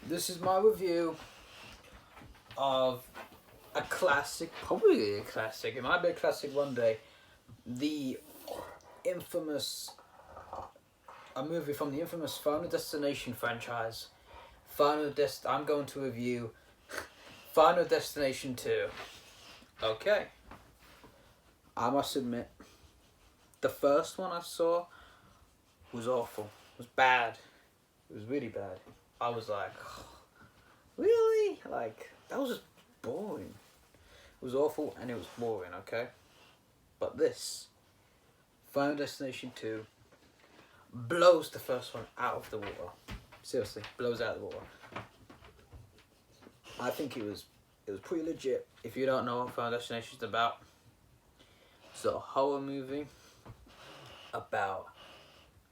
This is my review of a classic, probably a classic. It might be a classic one day. The infamous, a movie from the infamous Final Destination franchise. I'm going to review Final Destination 2. Okay. I must admit, the first one I saw was awful. It was bad. It was really bad. I was like, really? Like, that was just boring. It was awful and it was boring, okay? But this, Final Destination 2, blows the first one out of the water. Seriously, blows out of the water. I think it was pretty legit. If you don't know what Final Destination is about, it's a horror movie about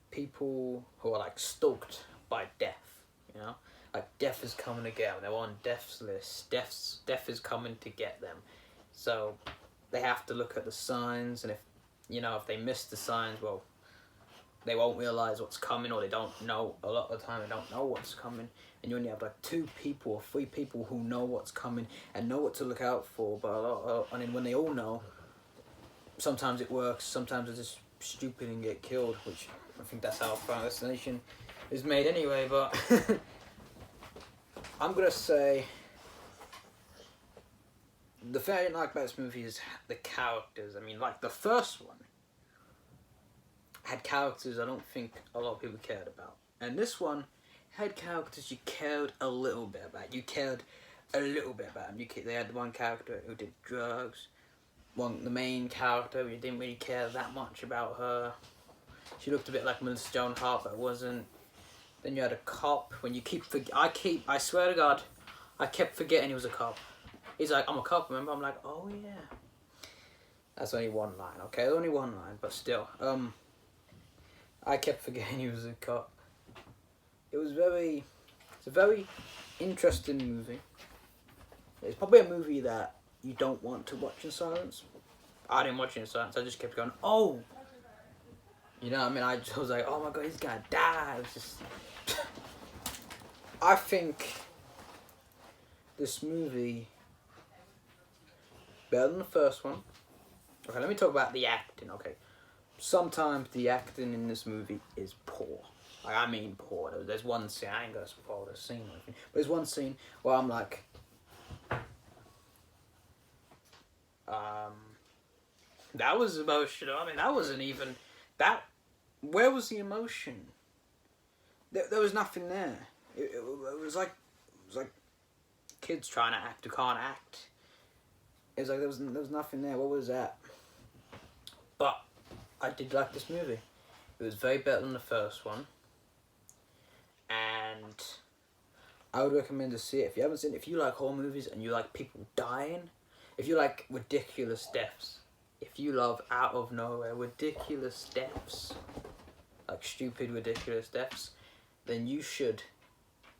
people who are like stalked by death, you know? Like death is coming to get them. They're on death's list. Death is coming to get them. So they have to look at the signs, and if they miss the signs, well, they won't realise what's coming, or they don't know. A lot of the time they don't know what's coming, and you only have like 2 people or 3 people who know what's coming and know what to look out for. But when they all know, sometimes it works, sometimes it's just stupid and get killed, which I think that's how Final Destination is made anyway. But I'm gonna say the thing I didn't like about this movie is the characters. I mean, like the first one had characters I don't think a lot of people cared about, and this one had characters you cared a little bit about. You cared a little bit about them. They had one character who did drugs. The main character, you didn't really care that much about her. She looked a bit like Melissa Joan Hart, but wasn't. Then you had a cop. I swear to God, I kept forgetting he was a cop. He's like, I'm a cop, remember? I'm like, oh yeah. That's only one line, okay? Only one line, but still. I kept forgetting he was a cop. It's a very interesting movie. It's probably a movie that you don't want to watch in silence. I didn't watch it in silence. I just kept going, oh. You know what I mean? I was like, oh my God, he's gonna die. It was just... I think this movie better than the first one. Okay, let me talk about the acting, okay? Sometimes the acting in this movie is poor. Like, I mean poor. There's one scene, I ain't gonna spoil the scene or anything, but there's one scene where I'm like, that was emotional. I mean, that wasn't even... Where was the emotion? There was nothing there. It was like kids trying to act who can't act. It was like there was nothing there. What was that? But I did like this movie. It was very better than the first one, and I would recommend to see it. If you haven't seen it, if you like horror movies and you like people dying, if you like ridiculous deaths, if you love out of nowhere ridiculous deaths, like stupid ridiculous deaths, then you should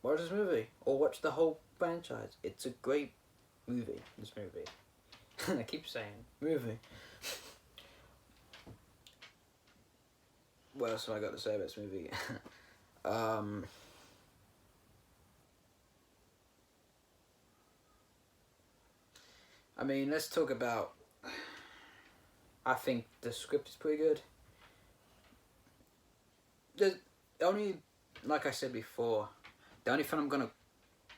watch this movie or watch the whole franchise. It's a great movie. This movie. I keep saying movie. What else have I got to say about this movie? I mean, let's talk about... I think the script is pretty good. The only, like I said before, the only thing I'm going to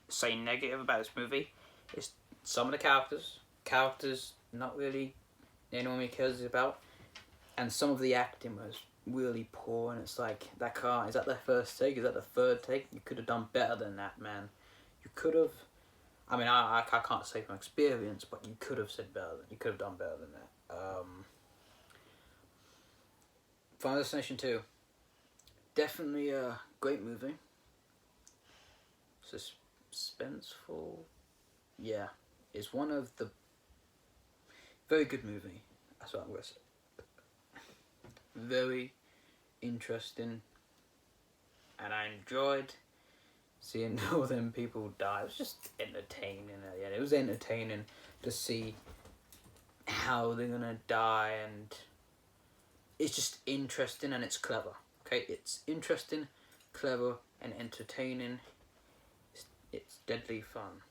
say negative about this movie is some of the characters. Characters not really anyone really cares about. And some of the acting was really poor, and it's like, is that the first take? Is that the third take? You could have done better than that, man. You could have... I mean, I can't say from experience, but you could have said better. You could have done better than that. Final Destination 2. Definitely a great movie. Suspenseful. Yeah. It's one of the... Very good movie. That's what I'm going to say. Very interesting. And I enjoyed seeing all them people die. It was just entertaining. Yeah, it was entertaining to see how they're going to die, and it's just interesting and it's clever. Okay, it's interesting, clever, and entertaining. deadly fun.